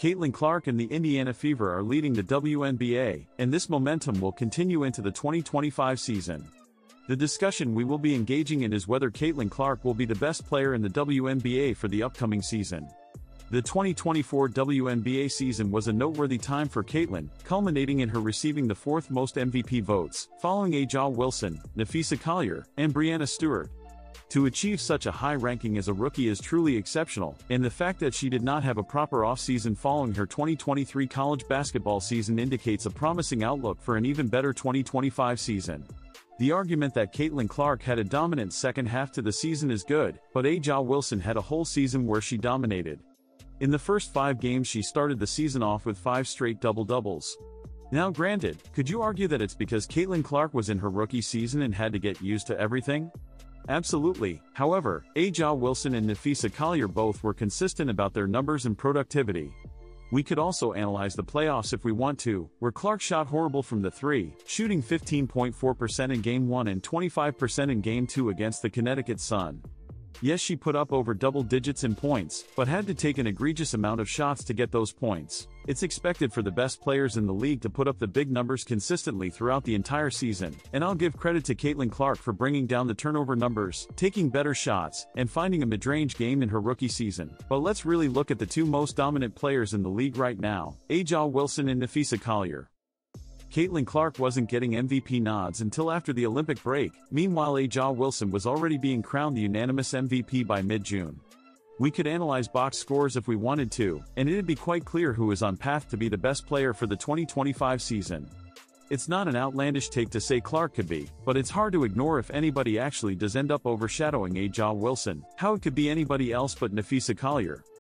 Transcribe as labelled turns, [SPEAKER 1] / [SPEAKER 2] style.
[SPEAKER 1] Caitlin Clark and the Indiana Fever are leading the WNBA, and this momentum will continue into the 2025 season. The discussion we will be engaging in is whether Caitlin Clark will be the best player in the WNBA for the upcoming season. The 2024 WNBA season was a noteworthy time for Caitlin, culminating in her receiving the fourth most MVP votes, following A'ja Wilson, Napheesa Collier, and Breanna Stewart. To achieve such a high ranking as a rookie is truly exceptional, and the fact that she did not have a proper offseason following her 2023 college basketball season indicates a promising outlook for an even better 2025 season. The argument that Caitlin Clark had a dominant second half to the season is good, but A'ja Wilson had a whole season where she dominated. In the first 5 games she started the season off with 5 straight double-doubles. Now granted, could you argue that it's because Caitlin Clark was in her rookie season and had to get used to everything? Absolutely. However, A'ja Wilson and Napheesa Collier both were consistent about their numbers and productivity. We could also analyze the playoffs if we want to, where Clark shot horrible from the 3, shooting 15.4% in Game 1 and 25% in Game 2 against the Connecticut Sun. Yes, she put up over double digits in points, but had to take an egregious amount of shots to get those points. It's expected for the best players in the league to put up the big numbers consistently throughout the entire season, and I'll give credit to Caitlin Clark for bringing down the turnover numbers, taking better shots, and finding a mid-range game in her rookie season. But let's really look at the 2 most dominant players in the league right now, A'ja Wilson and Napheesa Collier. Caitlin Clark wasn't getting MVP nods until after the Olympic break. Meanwhile, A'ja Wilson was already being crowned the unanimous MVP by mid-June. We could analyze box scores if we wanted to, and it'd be quite clear who is on path to be the best player for the 2025 season. It's not an outlandish take to say Clark could be, but it's hard to ignore if anybody actually does end up overshadowing A'ja Wilson, how it could be anybody else but Napheesa Collier.